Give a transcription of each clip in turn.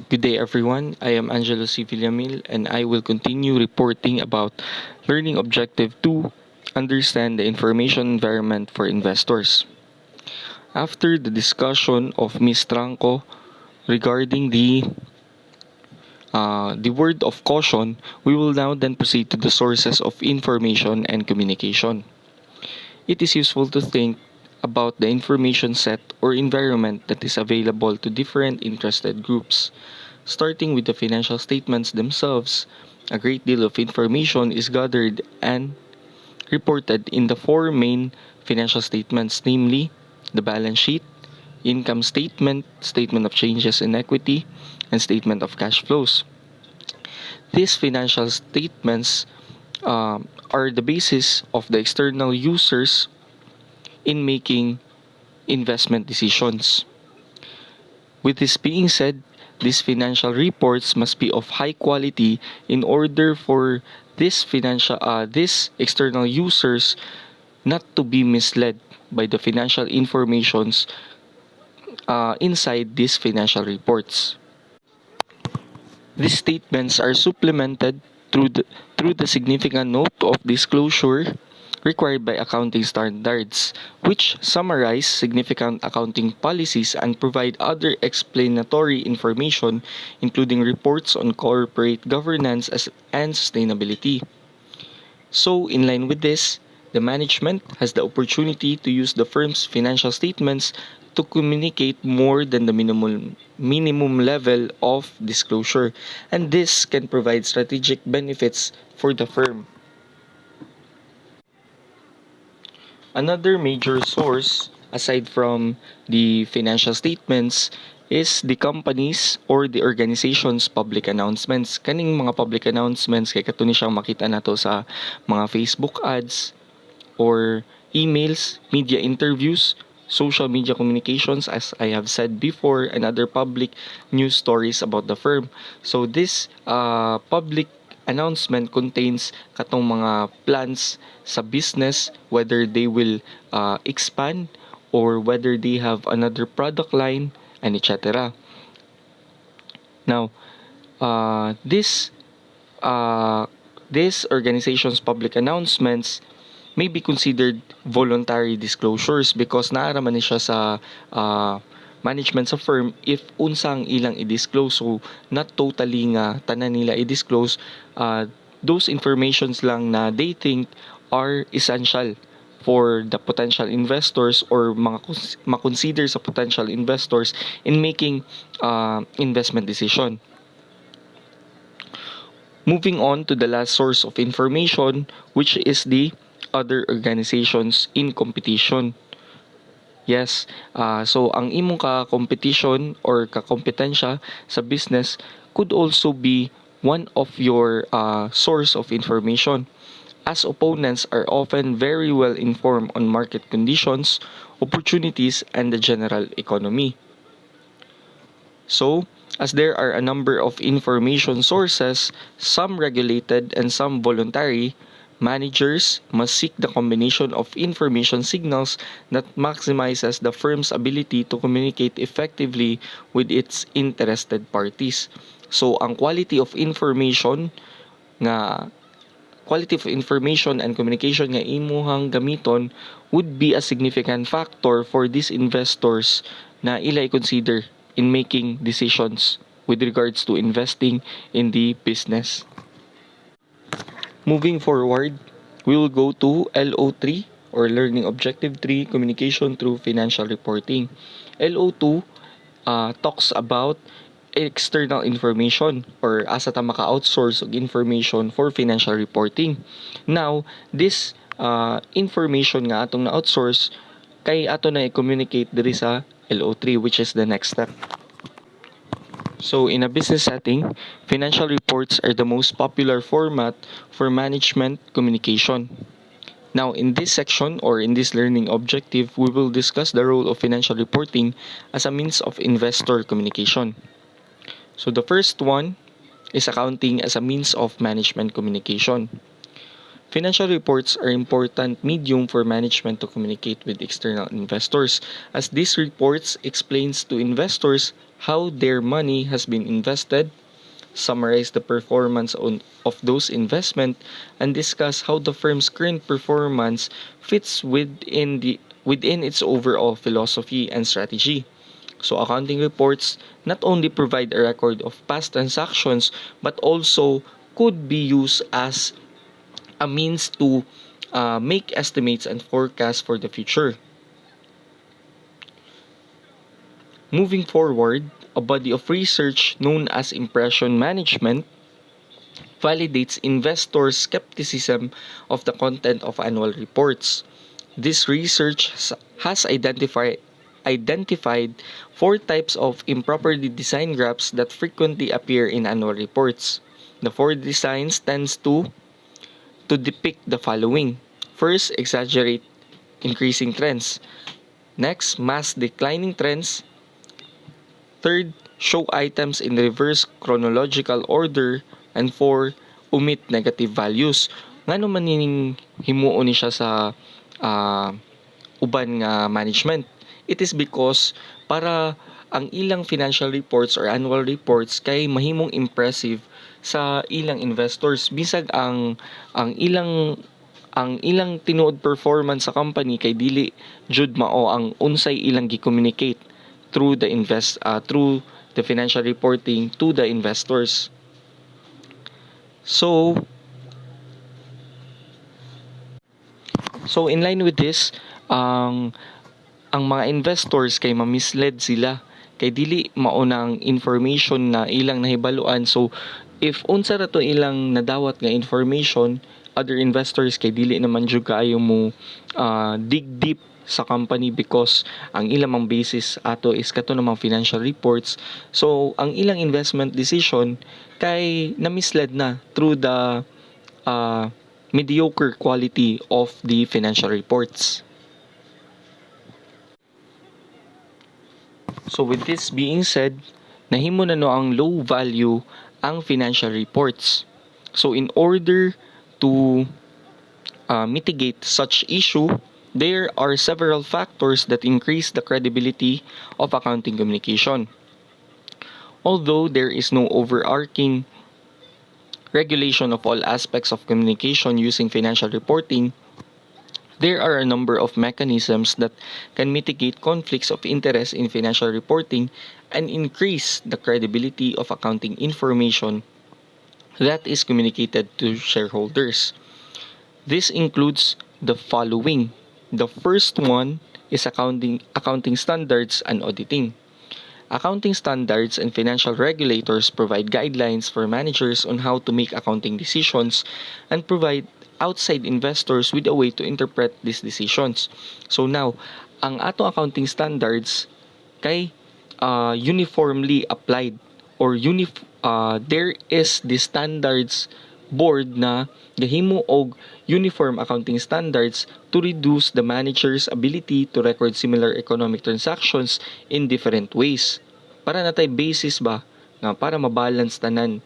Good day everyone, I am Angelo C. Villamil and I will continue reporting about Learning Objective 2, Understand the Information Environment for Investors. After the discussion of Ms. Tranco regarding the word of caution, we will now then proceed to the sources of information and communication. It is useful to think about the information set or environment that is available to different interested groups. Starting with the financial statements themselves, a great deal of information is gathered and reported in the four main financial statements, namely the balance sheet, income statement, statement of changes in equity, and statement of cash flows. These financial statements are the basis of the external users in making investment decisions. With this being said, these financial reports must be of high quality in order for these external users not to be misled by the financial informations inside these financial reports. These statements are supplemented through the significant note of disclosure required by accounting standards, which summarize significant accounting policies and provide other explanatory information, including reports on corporate governance and sustainability. So, in line with this, the management has the opportunity to use the firm's financial statements to communicate more than the minimum level of disclosure, and this can provide strategic benefits for the firm. Another major source, aside from the financial statements, is the company's or the organization's public announcements. Kaning mga public announcements, kay katuni siyang makita nato sa mga Facebook ads or emails, media interviews, social media communications, as I have said before, and other public news stories about the firm. So this public announcement contains katong mga plans sa business, whether they will expand or whether they have another product line, and etc. Now, this this organization's public announcements may be considered voluntary disclosures because naara man ni siya sa management sa firm if unsang ilang i-disclose. So not totally nga tanan nila i-disclose, those informations lang na they think are essential for the potential investors or mga makonsider sa potential investors in making investment decision. Moving on to the last source of information, which is the other organizations in competition. Yes, so ang imong ka-competition or ka-kompetensya sa business could also be one of your source of information, as opponents are often very well informed on market conditions, opportunities, and the general economy. So, as there are a number of information sources, some regulated and some voluntary, managers must seek the combination of information signals that maximizes the firm's ability to communicate effectively with its interested parties. So, ang quality of information and communication nga imuhang gamiton would be a significant factor for these investors na ila i-consider in making decisions with regards to investing in the business. Moving forward, we will go to LO3 or Learning Objective 3, Communication through Financial Reporting. LO2 talks about external information or asa ta maka-outsource og information for financial reporting. Now, this information nga atong na-outsource kay ato na i-communicate diri sa LO3, which is the next step. So, in a business setting, financial reports are the most popular format for management communication. Now, in this section or in this learning objective, we will discuss the role of financial reporting as a means of investor communication. So, the first one is accounting as a means of management communication. Financial reports are important medium for management to communicate with external investors, as these reports explains to investors how their money has been invested, summarize the performance of those investment, and discuss how the firm's current performance fits within its overall philosophy and strategy. So accounting reports not only provide a record of past transactions but also could be used as a means to make estimates and forecasts for the future. Moving forward, a body of research known as impression management validates investors' skepticism of the content of annual reports. This research has identified four types of improperly designed graphs that frequently appear in annual reports. The four designs tends to depict the following. First, exaggerate increasing trends. Next, mask declining trends. Third, show items in reverse chronological order. And four, omit negative values. Ngano man nining himuon ni siya sa ah, uban nga management? It is because para ang ilang financial reports or annual reports kay mahimong impressive sa ilang investors bisag ang ilang tinuod performance sa company kay dili jud mao ang unsay ilang gi-communicate through the financial reporting to the investors. So in line with this, ang mga investors kay ma-misled sila kay dili maunang information na ilang nahibaluan. So if unsa ra to ilang nadawat nga information, other investors kay dili naman jud kaayo mo dig deep sa company because ang ilang mang basis ato is kato namang financial reports. So ang ilang investment decision kay na-misled na through the mediocre quality of the financial reports. So with this being said, nahimo na no ang low value ang financial reports. So in order to mitigate such issue, there are several factors that increase the credibility of accounting communication. Although there is no overarching regulation of all aspects of communication using financial reporting, there are a number of mechanisms that can mitigate conflicts of interest in financial reporting and increase the credibility of accounting information that is communicated to shareholders. This includes the following. The first one is accounting standards and auditing. Accounting standards and financial regulators provide guidelines for managers on how to make accounting decisions and provide outside investors with a way to interpret these decisions. So now, ang ato accounting standards kay uniformly applied or there is the standards board na gahimo og uniform accounting standards to reduce the manager's ability to record similar economic transactions in different ways. Para natay basis ba nga para mabalance tanan.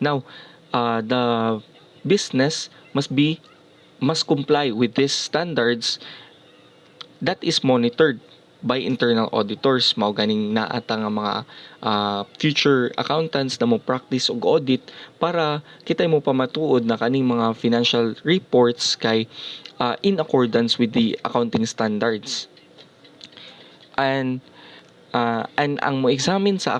Now, the business must comply with these standards that is monitored by internal auditors. Mao ganing naata nga mga future accountants na mo practice og audit para kitay mo pamatuod na kaning mga financial reports kay in accordance with the accounting standards. And ang mo examine sa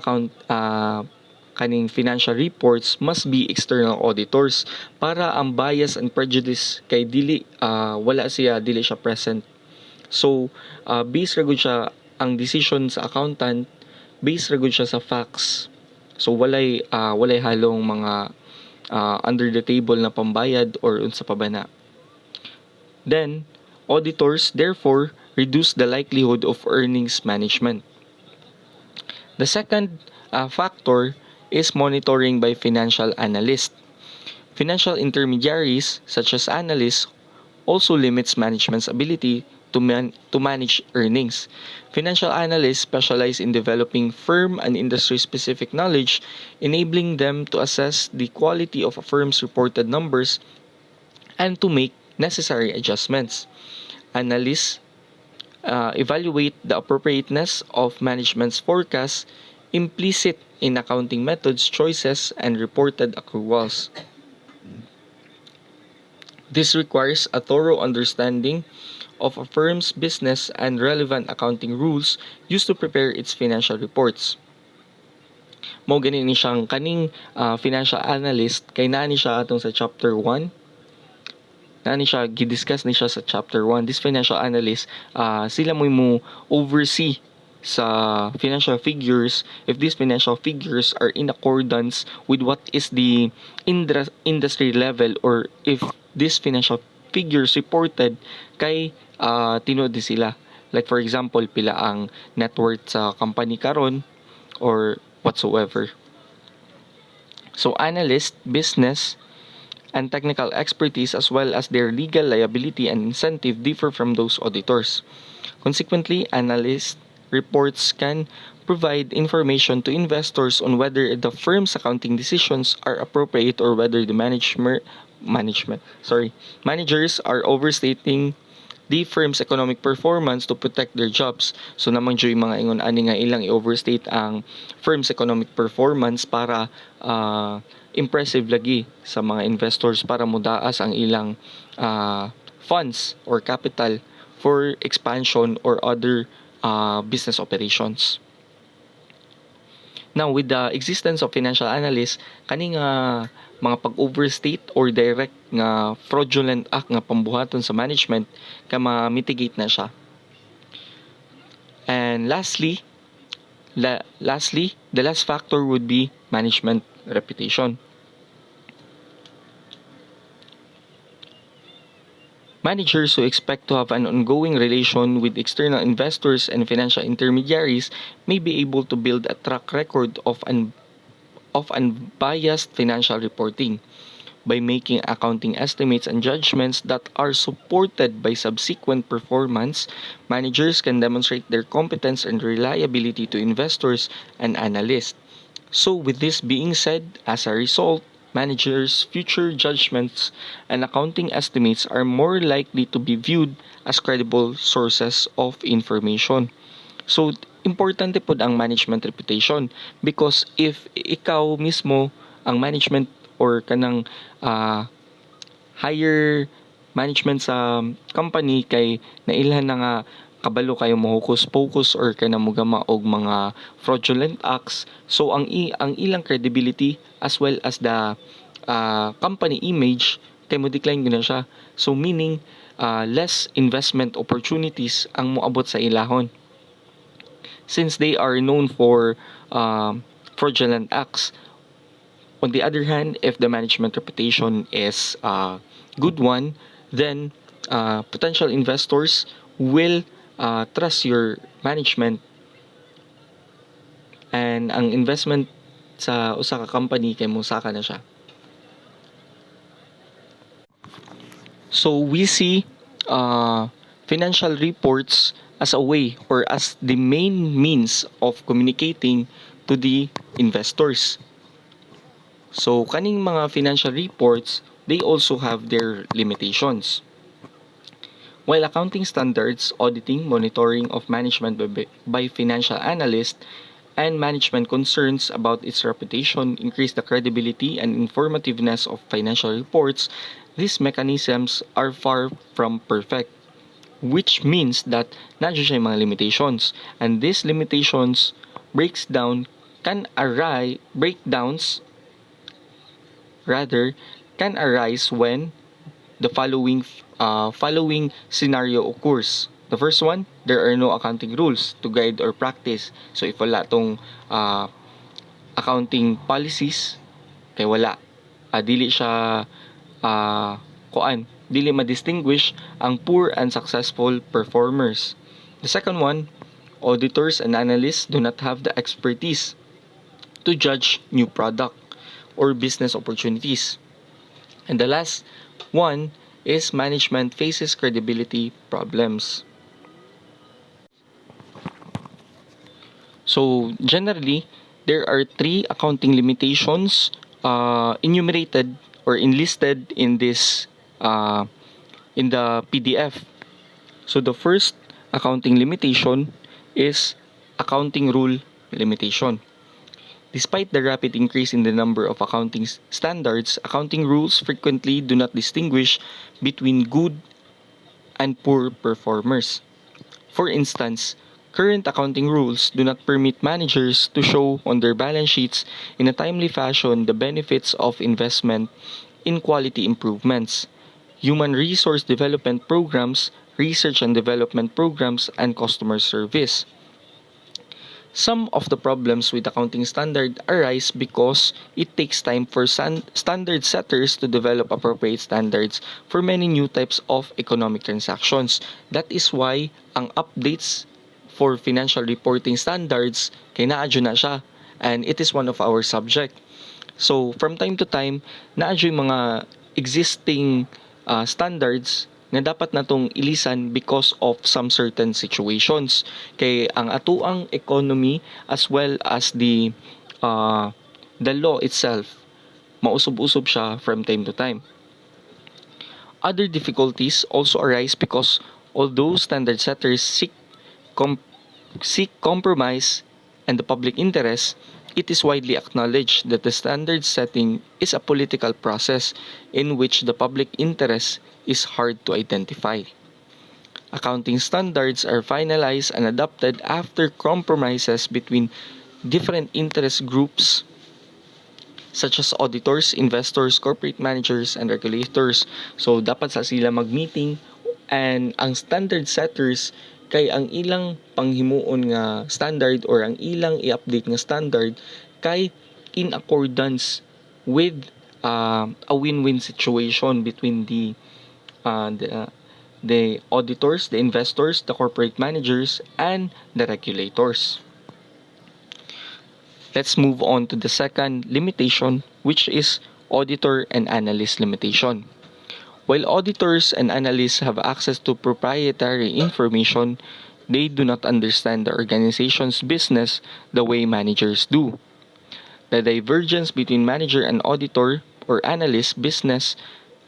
kaning financial reports must be external auditors para ang bias and prejudice kay dili siya present. So based ra gud siya ang decision sa accountant, based ra gud siya sa facts. So walay halong mga under the table na pambayad or unsa pa ba na. Then auditors therefore reduce the likelihood of earnings management. The second factor is monitoring by financial analysts. Financial intermediaries such as analysts also limits management's ability to manage earnings. Financial analysts specialize in developing firm and industry-specific knowledge, enabling them to assess the quality of a firm's reported numbers and to make necessary adjustments. Analysts evaluate the appropriateness of management's forecast implicit in accounting methods, choices, and reported accruals. This requires a thorough understanding of a firm's business and relevant accounting rules used to prepare its financial reports. Mao gani ni siyang kaning financial analyst kay nani siya atong sa chapter 1. Nani siya gidiscuss ni siya sa chapter 1. This financial analyst sila mo oversee sa financial figures if these financial figures are in accordance with what is the industry level, or if these financial figures reported kay tinuod sila. Like for example, pila ang net worth sa company karon or whatsoever. So analyst, business, and technical expertise as well as their legal liability and incentive differ from those auditors. Consequently, analyst reports can provide information to investors on whether the firm's accounting decisions are appropriate or whether the managers are overstating the firm's economic performance to protect their jobs. So namang joy mga ingon ani nga ilang i-overstate ang firm's economic performance para impressive lagi sa mga investors para mudaas ang ilang funds or capital for expansion or other business operations. Now, with the existence of financial analysts, kaning mga pag-overstate or direct nga fraudulent act nga pambuhaton sa management ka ma-mitigate na siya. And lastly, the last factor would be management reputation. Managers who expect to have an ongoing relation with external investors and financial intermediaries may be able to build a track record of unbiased financial reporting. By making accounting estimates and judgments that are supported by subsequent performance, managers can demonstrate their competence and reliability to investors and analysts. So with this being said, as a result, managers' future judgments and accounting estimates are more likely to be viewed as credible sources of information. So, importante po ang management reputation because if ikaw mismo ang management or kanang higher management sa company kay nailhan na nga kabalo kayo mo focus or kana mo gama og mga fraudulent acts, so ang ilang credibility as well as the company image kay mo decline gyud siya. So meaning less investment opportunities ang moabot sa ilahon since they are known for fraudulent acts. On the other hand, if the management reputation is a good one, then potential investors will trust your management, and ang investment sa usa ka company kay mosaka na siya. So we see financial reports as a way or as the main means of communicating to the investors. So kaning mga financial reports, they also have their limitations. While accounting standards, auditing, monitoring of management by financial analysts, and management concerns about its reputation increase the credibility and informativeness of financial reports, these mechanisms are far from perfect, which means that nandiyan siya yung mga limitations. And these limitations breakdowns can arise when the following scenario occurs. The first one, there are no accounting rules to guide or practice. So if wala tong accounting policies, kay wala dili siya dili ma-distinguish ang poor and successful performers. The second one, auditors and analysts do not have the expertise to judge new product or business opportunities. And the last one is management faces credibility problems. So generally, there are 3 accounting limitations enumerated or enlisted in this uh, in the PDF. So the first accounting limitation is accounting rule limitation. Despite the rapid increase in the number of accounting standards, accounting rules frequently do not distinguish between good and poor performers. For instance, current accounting rules do not permit managers to show on their balance sheets in a timely fashion the benefits of investment in quality improvements, human resource development programs, research and development programs, and customer service. Some of the problems with accounting standard arise because it takes time for standard setters to develop appropriate standards for many new types of economic transactions. That is why ang updates for financial reporting standards kay naadyo na siya, and it is one of our subject. So from time to time, naadyo yung mga existing standards nga dapat natong ilisan because of some certain situations. Kay ang atuang economy as well as the law itself, mausob-usob siya from time to time. Other difficulties also arise because although standard setters seek compromise and the public interest, it is widely acknowledged that the standard setting is a political process in which the public interest is hard to identify. Accounting standards are finalized and adopted after compromises between different interest groups such as auditors, investors, corporate managers, and regulators. So, dapat sa sila mag-meeting and ang standard setters kay ang ilang panghimuon nga standard or ang ilang i-update nga standard kay in accordance with a win-win situation between uh, the, uh, the auditors, the investors, the corporate managers, and the regulators. Let's move on to the second limitation, which is auditor and analyst limitation. While auditors and analysts have access to proprietary information, they do not understand the organization's business the way managers do. The divergence between manager and auditor or analyst business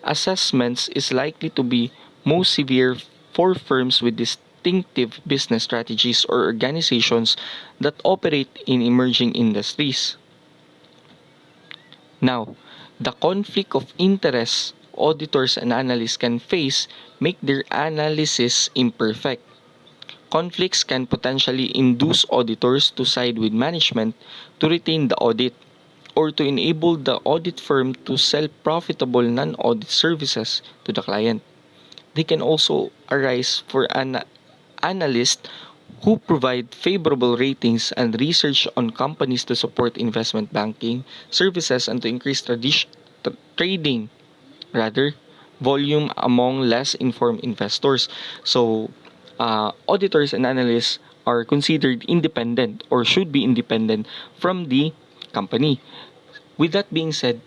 assessments is likely to be most severe for firms with distinctive business strategies or organizations that operate in emerging industries. Now, the conflict of interest auditors and analysts can face make their analysis imperfect. Conflicts can potentially induce auditors to side with management to retain the audit or to enable the audit firm to sell profitable non-audit services to the client. They can also arise for an analysts who provide favorable ratings and research on companies to support investment banking services and to increase trading rather volume among less informed investors. So, auditors and analysts are considered independent or should be independent from the company. With that being said,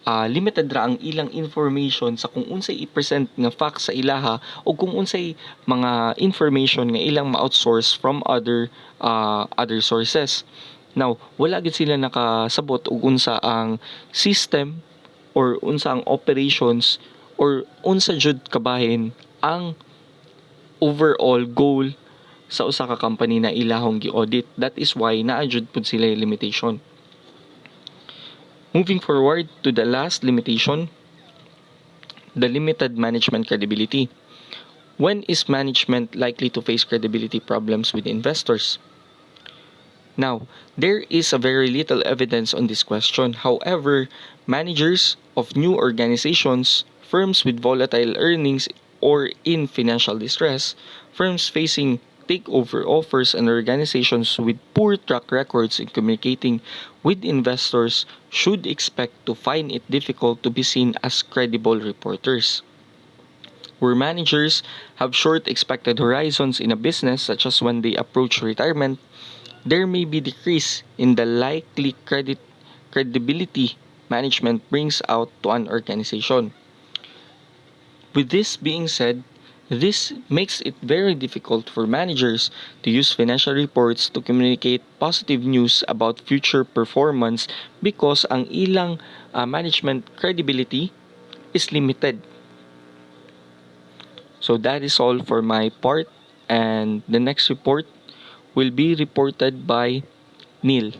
limited ra ang ilang information sa kung unsay i-present nga facts sa ilaha o kung unsay mga information nga ilang ma-outsource from other sources. Now, wala gid sila nakasabot og unsa ang system or unsa ang operations or unsa jud kabahin ang overall goal sa usa ka company na ilahong gi-audit. That is why naa jud pud sila limitation. Moving forward to the last limitation, the limited management credibility. When is management likely to face credibility problems with investors? Now, there is a very little evidence on this question. However, managers of new organizations, firms with volatile earnings or in financial distress, firms facing takeover offers, and organizations with poor track records in communicating with investors should expect to find it difficult to be seen as credible reporters. Where managers have short expected horizons in a business, such as when they approach retirement, there may be decrease in the likely credibility management brings out to an organization. With this being said, this makes it very difficult for managers to use financial reports to communicate positive news about future performance because ang ilang management credibility is limited. So that is all for my part, and the next report will be reported by Neil.